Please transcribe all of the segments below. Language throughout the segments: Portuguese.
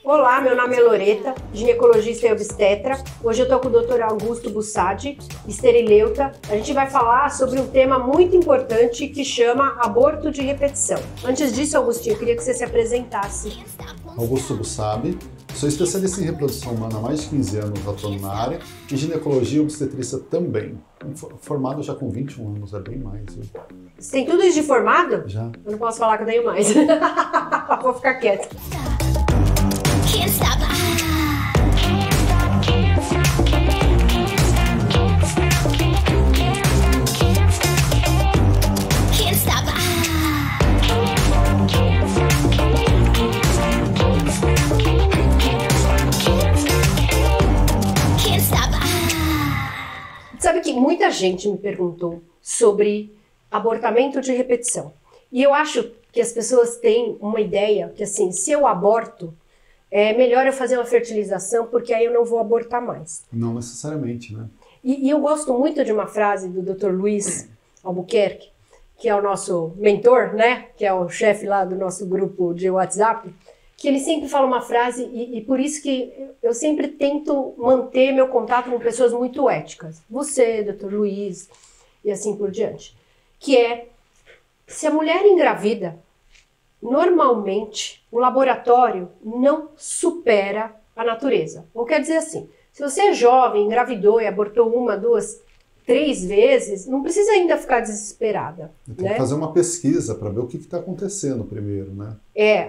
Olá, meu nome é Loreta, ginecologista e obstetra. Hoje eu estou com o Dr. Augusto Bussadi, esterileuta. A gente vai falar sobre um tema muito importante que chama aborto de repetição. Antes disso, Augustinho, eu queria que você se apresentasse. Augusto Bussadi, sou especialista em reprodução humana há mais de 15 anos atuando na área e ginecologia e obstetrícia também. Formado já com 21 anos, é bem mais. Viu? Você tem tudo isso de formado? Já. Eu não posso falar que eu tenho mais. Vou ficar quieta. Can't stop. Can't stop. Can't stop. Sabe que muita gente me perguntou sobre abortamento de repetição. E eu acho que as pessoas têm uma ideia que, assim, se eu aborto, é melhor eu fazer uma fertilização porque aí eu não vou abortar mais. Não necessariamente, né? E eu gosto muito de uma frase do Dr. Luiz Albuquerque, que é o nosso mentor, né? Que é o chefe lá do nosso grupo de WhatsApp, que ele sempre fala uma frase e por isso que eu sempre tento manter meu contato com pessoas muito éticas. Você, Dr. Luiz, e assim por diante. Que é, se a mulher engravida, normalmente, o laboratório não supera a natureza. Ou quer dizer assim, se você é jovem, engravidou e abortou 1, 2, 3 vezes, não precisa ainda ficar desesperada. Tem que fazer uma pesquisa para ver o que está acontecendo primeiro, né?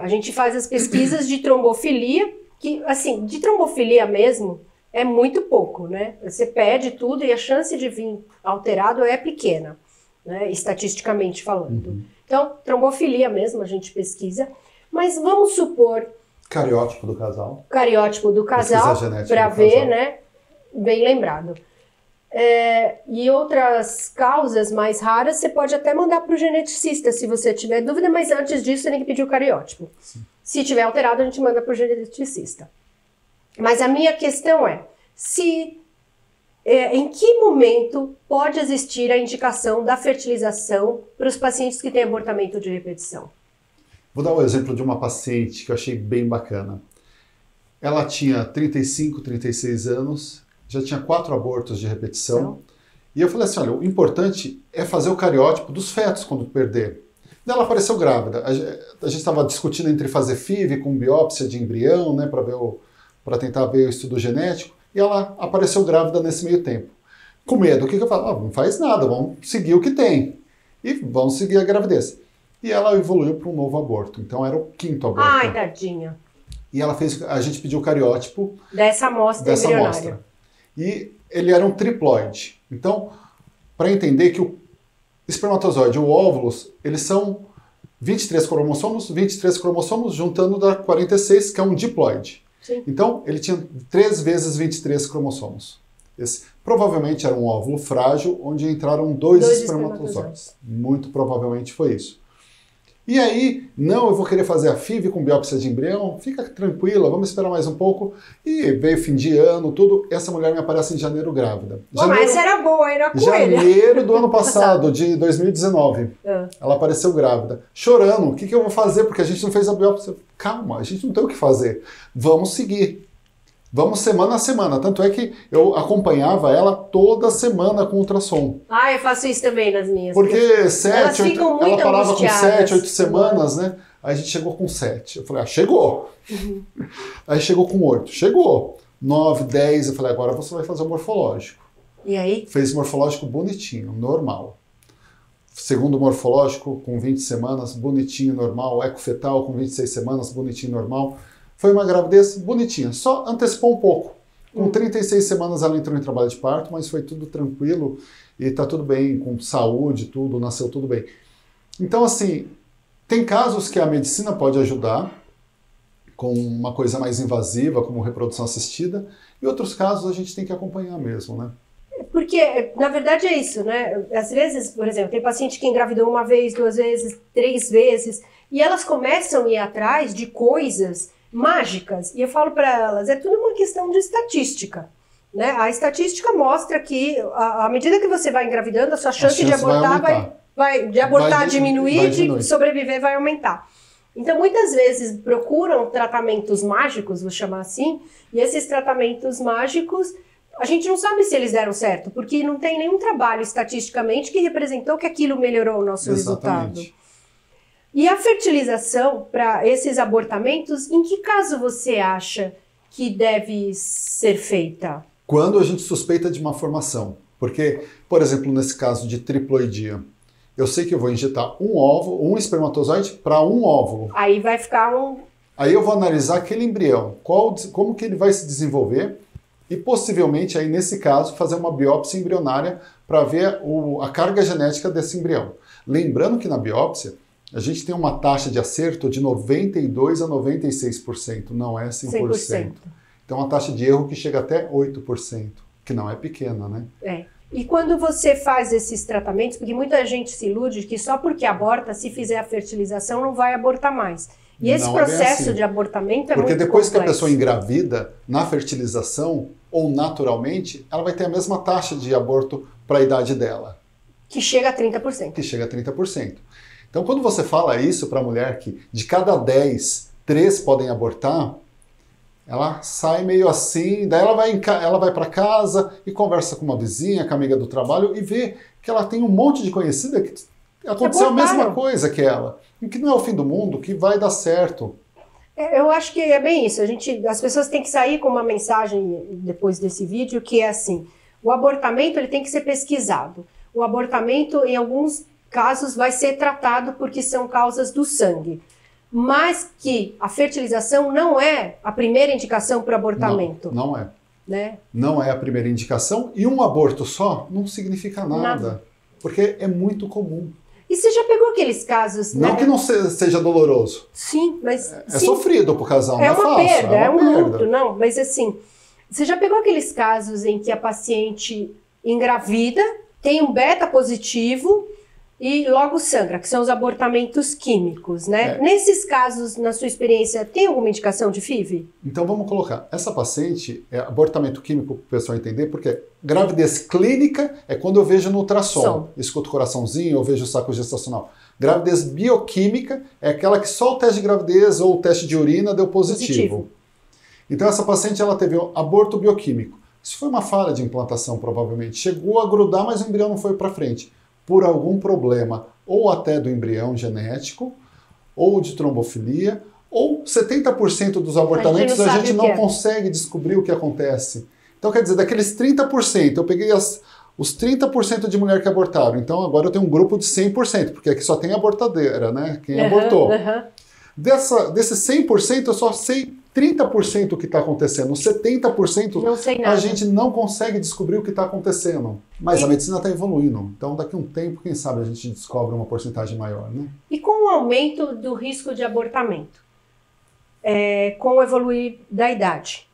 A gente faz as pesquisas de trombofilia, que, assim, de trombofilia mesmo, é muito pouco, né? Você pede tudo e a chance de vir alterado é pequena, né? Estatisticamente falando. Uhum. Então, trombofilia mesmo, a gente pesquisa. Mas vamos supor... Cariótipo do casal. Cariótipo do casal, para ver, casal. Né? Bem lembrado. E outras causas mais raras, você pode até mandar para o geneticista, se você tiver dúvida, mas antes disso, você tem que pedir o cariótipo. Sim. Se tiver alterado, a gente manda para o geneticista. Mas a minha questão é, em que momento pode existir a indicação da fertilização para os pacientes que têm abortamento de repetição? Vou dar um exemplo de uma paciente que eu achei bem bacana. Ela tinha 35, 36 anos, já tinha 4 abortos de repetição. E eu falei assim, olha, o importante é fazer o cariótipo dos fetos quando perder. Daí ela apareceu grávida. A gente estava discutindo entre fazer FIV com biópsia de embrião, né, para tentar ver o estudo genético. E ela apareceu grávida nesse meio tempo. Com medo, o que eu falo? Não faz nada, vamos seguir o que tem. E vamos seguir a gravidez. E ela evoluiu para um novo aborto. Então era o 5º aborto. Ai, tadinha. E a gente pediu o cariótipo dessa amostra embrionária. Amostra. E ele era um triploide. Então, para entender que o espermatozoide e o óvulo, eles são 23 cromossomos juntando dá 46, que é um diploide. Sim. Então, ele tinha 3 vezes 23 cromossomos. Esse provavelmente era um óvulo frágil, onde entraram 2 espermatozoides. Muito provavelmente foi isso. E aí, não, eu vou querer fazer a FIV com biópsia de embrião, fica tranquila, vamos esperar mais um pouco. E veio fim de ano, tudo. Essa mulher me aparece em janeiro grávida. Mas essa era boa, era coelha. Janeiro do ano passado, de 2019. Ela apareceu grávida. Chorando, o que eu vou fazer? Porque a gente não fez a biópsia. Calma, a gente não tem o que fazer. Vamos seguir. Vamos semana a semana. Tanto é que eu acompanhava ela toda semana com ultrassom. Eu faço isso também nas minhas. Porque ela parava com 7, 8 semanas, né? Aí a gente chegou com 7. Eu falei, chegou. Uhum. Aí chegou com 8. Chegou. 9, 10. Eu falei, agora você vai fazer o morfológico. E aí? Fez morfológico bonitinho, normal. Segundo morfológico, com 20 semanas, bonitinho, normal. Ecofetal, com 26 semanas, bonitinho, normal. Foi uma gravidez bonitinha, só antecipou um pouco. Com 36 semanas ela entrou em trabalho de parto, mas foi tudo tranquilo e tá tudo bem, com saúde, tudo, nasceu tudo bem. Então, assim, tem casos que a medicina pode ajudar com uma coisa mais invasiva, como reprodução assistida, e outros casos a gente tem que acompanhar mesmo, né? Porque, na verdade, é isso, né? Às vezes, por exemplo, tem paciente que engravidou 1 vez, 2 vezes, 3 vezes, e elas começam a ir atrás de coisas mágicas, e eu falo para elas, é tudo uma questão de estatística, né? A estatística mostra que à medida que você vai engravidando, a sua chance de abortar vai diminuir, de sobreviver vai aumentar. Então, muitas vezes procuram tratamentos mágicos, vou chamar assim, e esses tratamentos mágicos, a gente não sabe se eles deram certo, porque não tem nenhum trabalho estatisticamente que representou que aquilo melhorou o nosso resultado. E a fertilização para esses abortamentos, em que caso você acha que deve ser feita? Quando a gente suspeita de uma formação. Porque, por exemplo, nesse caso de triploidia, eu sei que eu vou injetar um espermatozoide para um óvulo. Aí vai ficar Aí eu vou analisar aquele embrião, como que ele vai se desenvolver e possivelmente, aí nesse caso, fazer uma biópsia embrionária para ver a carga genética desse embrião. Lembrando que na biópsia, a gente tem uma taxa de acerto de 92% a 96%, não é 100%. Então, uma taxa de erro que chega até 8%, que não é pequena, né? É. E quando você faz esses tratamentos, porque muita gente se ilude que só porque aborta, se fizer a fertilização, não vai abortar mais. E esse processo assim de abortamento é muito complexo. Porque depois que a pessoa engravida, na fertilização, ou naturalmente, ela vai ter a mesma taxa de aborto para a idade dela. Que chega a 30%. Que chega a 30%. Então, quando você fala isso para a mulher que de cada 10, 3 podem abortar, ela sai meio assim, daí ela vai para casa e conversa com uma vizinha, com a amiga do trabalho e vê que ela tem um monte de conhecida que aconteceu a mesma coisa que ela. E que não é o fim do mundo, que vai dar certo. Eu acho que é bem isso. As pessoas têm que sair com uma mensagem depois desse vídeo que é assim, o abortamento ele tem que ser pesquisado. O abortamento, em alguns casos, vai ser tratado porque são causas do sangue. Mas que a fertilização não é a primeira indicação para o abortamento. Não é. Né? Não é a primeira indicação. E um aborto só não significa nada. Porque é muito comum. E você já pegou aqueles casos... Não, né? Que não seja doloroso. Sim, mas... É sofrido pro casal, não é fácil. Perda, é um luto, não. Mas assim, você já pegou aqueles casos em que a paciente engravida, tem um beta positivo e logo sangra, que são os abortamentos químicos, né? Nesses casos, na sua experiência, tem alguma indicação de FIV? Então vamos colocar, essa paciente, abortamento químico, para o pessoal entender, porque gravidez clínica é quando eu vejo no ultrassom, escuto o coraçãozinho, eu vejo o saco gestacional. Gravidez bioquímica é aquela que só o teste de gravidez ou o teste de urina deu positivo. Então essa paciente ela teve um aborto bioquímico. Isso foi uma falha de implantação, provavelmente. Chegou a grudar, mas o embrião não foi para frente. Por algum problema, ou até do embrião genético, ou de trombofilia, ou 70% dos abortamentos a gente não consegue descobrir o que acontece. Então, quer dizer, daqueles 30%, eu peguei os 30% de mulher que abortaram. Então, agora eu tenho um grupo de 100%, porque aqui só tem abortadeira, né? Quem abortou. Desses 100%, eu só sei 30% o que está acontecendo. Os 70% não sei nada. A gente não consegue descobrir o que está acontecendo. Mas a medicina está evoluindo. Então, daqui a um tempo, quem sabe a gente descobre uma porcentagem maior, né? E com o aumento do risco de abortamento, com o evoluir da idade,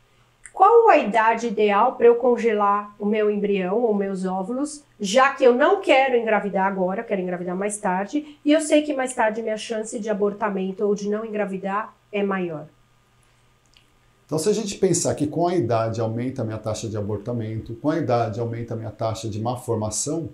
qual a idade ideal para eu congelar o meu embrião ou meus óvulos, já que eu não quero engravidar agora, quero engravidar mais tarde, e eu sei que mais tarde minha chance de abortamento ou de não engravidar é maior? Então, se a gente pensar que com a idade aumenta a minha taxa de abortamento, com a idade aumenta a minha taxa de má formação,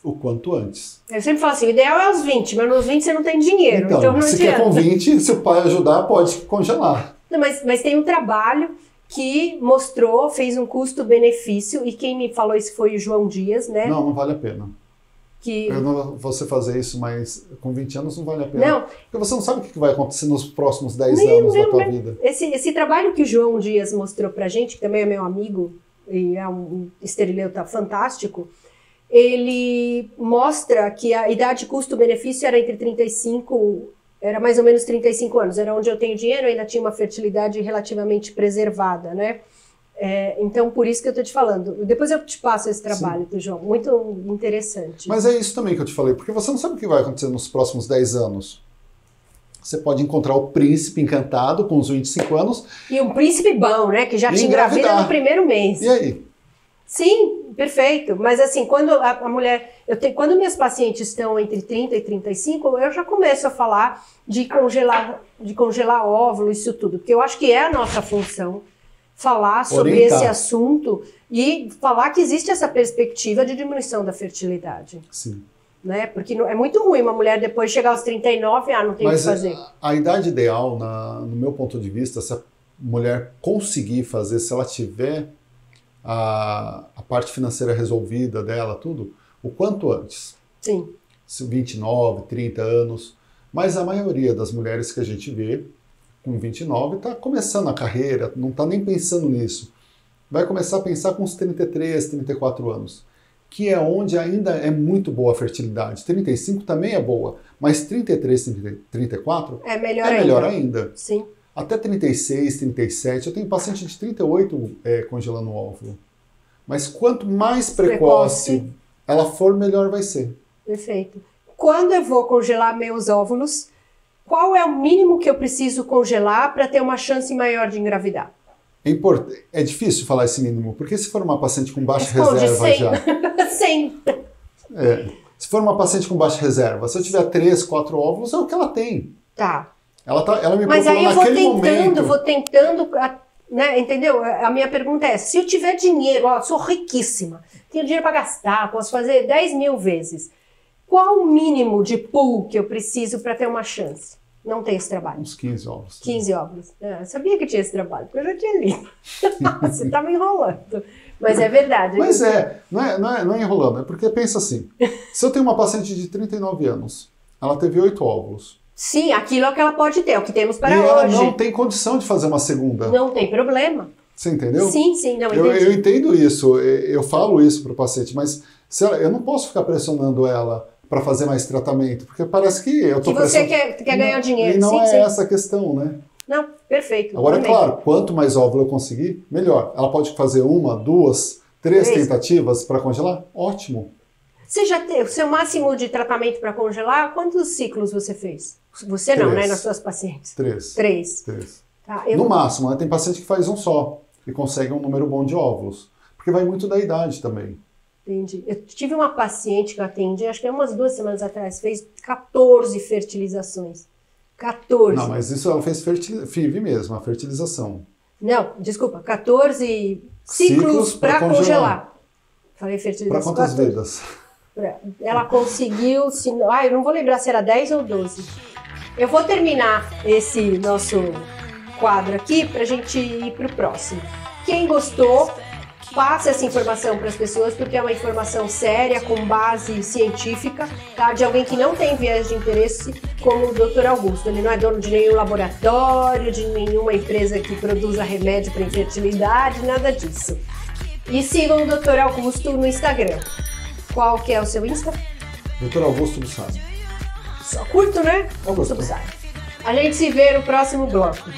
o quanto antes. Eu sempre falo assim, o ideal é aos 20, mas nos 20 você não tem dinheiro, então não se adianta. Quer com 20, se o pai ajudar, pode congelar. Não, mas tem um trabalho que mostrou, fez um custo-benefício, e quem me falou isso foi o João Dias, né? Não vale a pena. Você fazer isso, mas com 20 anos não vale a pena. Não. Porque você não sabe o que vai acontecer nos próximos 10 anos da tua vida. Esse trabalho que o João Dias mostrou pra gente, que também é meu amigo, e é um esterileuta fantástico, ele mostra que a idade custo-benefício era entre 35, era mais ou menos 35 anos, era onde eu tenho dinheiro, ainda tinha uma fertilidade relativamente preservada, né? Então, por isso que eu estou te falando. Depois eu te passo esse trabalho, João. Muito interessante. Mas é isso também que eu te falei, porque você não sabe o que vai acontecer nos próximos 10 anos. Você pode encontrar o príncipe encantado com uns 25 anos. E um príncipe bom, né? Que já te engravida no primeiro mês. E aí? Sim, perfeito. Mas assim, quando a mulher... quando minhas pacientes estão entre 30 e 35, eu já começo a falar de congelar óvulo, isso tudo. Porque eu acho que é a nossa função falar sobre esse assunto e falar que existe essa perspectiva de diminuição da fertilidade. Sim. né? Porque é muito ruim uma mulher depois chegar aos 39, não tem o que fazer. A idade ideal, no meu ponto de vista, se a mulher conseguir fazer, se ela tiver a parte financeira resolvida dela, tudo, o quanto antes. Sim. 29, 30 anos. Mas a maioria das mulheres que a gente vê com 29 está começando a carreira, não está nem pensando nisso. Vai começar a pensar com uns 33, 34 anos, que é onde ainda é muito boa a fertilidade. 35 também é boa, mas 33, 34 é melhor ainda. Sim. Até 36, 37, eu tenho paciente de 38 congelando o óvulo. Mas quanto mais precoce ela for, melhor vai ser. Perfeito. Quando eu vou congelar meus óvulos, qual é o mínimo que eu preciso congelar para ter uma chance maior de engravidar? É difícil falar esse mínimo, porque se for uma paciente com baixa reserva 100. já... 100. Se for uma paciente com baixa reserva, se eu tiver 3, 4 óvulos, é o que ela tem. Tá. Ela me Mas aí eu vou momento. tentando, né, entendeu? A minha pergunta é, se eu tiver dinheiro, sou riquíssima, tenho dinheiro para gastar, posso fazer 10 mil vezes, qual o mínimo de pool que eu preciso para ter uma chance? Não tem esse trabalho. Uns 15 óvulos. 15 óvulos. Eu sabia que tinha esse trabalho, porque eu já tinha lido. Você tá me enrolando. Mas é verdade. Mas não é enrolando, é porque pensa assim, se eu tenho uma paciente de 39 anos, ela teve 8 óvulos. Sim, aquilo é o que ela pode ter, é o que temos para hoje. E ela não tem condição de fazer uma segunda. Não tem problema. Você entendeu? Sim, não entendi. Eu entendo isso, eu falo isso para o paciente, mas eu não posso ficar pressionando ela para fazer mais tratamento, porque parece que eu estou pressionando. Que você quer ganhar dinheiro. E não essa a questão, né? Não, perfeito. Agora, é claro, quanto mais óvulo eu conseguir, melhor. Ela pode fazer 1, 2, 3 tentativas para congelar? Ótimo. Você já tem o seu máximo de tratamento para congelar? Quantos ciclos você fez? Você 3. Não, né? Nas suas pacientes? 3. 3. Tá, no máximo, né? Tem paciente que faz um só e consegue um número bom de óvulos. Porque vai muito da idade também. Entendi. Eu tive uma paciente que eu atendi, acho que umas 2 semanas atrás, fez 14 fertilizações. 14. Não, mas isso ela fez FIV mesmo, a fertilização. Não, desculpa, 14 ciclos para congelar. Falei fertilização. Para quantas vidas? Ela conseguiu, eu não vou lembrar se era 10 ou 12. Eu vou terminar esse nosso quadro aqui para a gente ir para o próximo. Quem gostou, passe essa informação para as pessoas, porque é uma informação séria, com base científica, tá? De alguém que não tem viés de interesse, como o Dr. Augusto. Ele não é dono de nenhum laboratório, de nenhuma empresa que produza remédio para infertilidade, nada disso. E sigam o Dr. Augusto no Instagram. Qual que é o seu Insta? Dr. Augusto Bussari. Só curto, né? Augusto Bussari. A gente se vê no próximo bloco.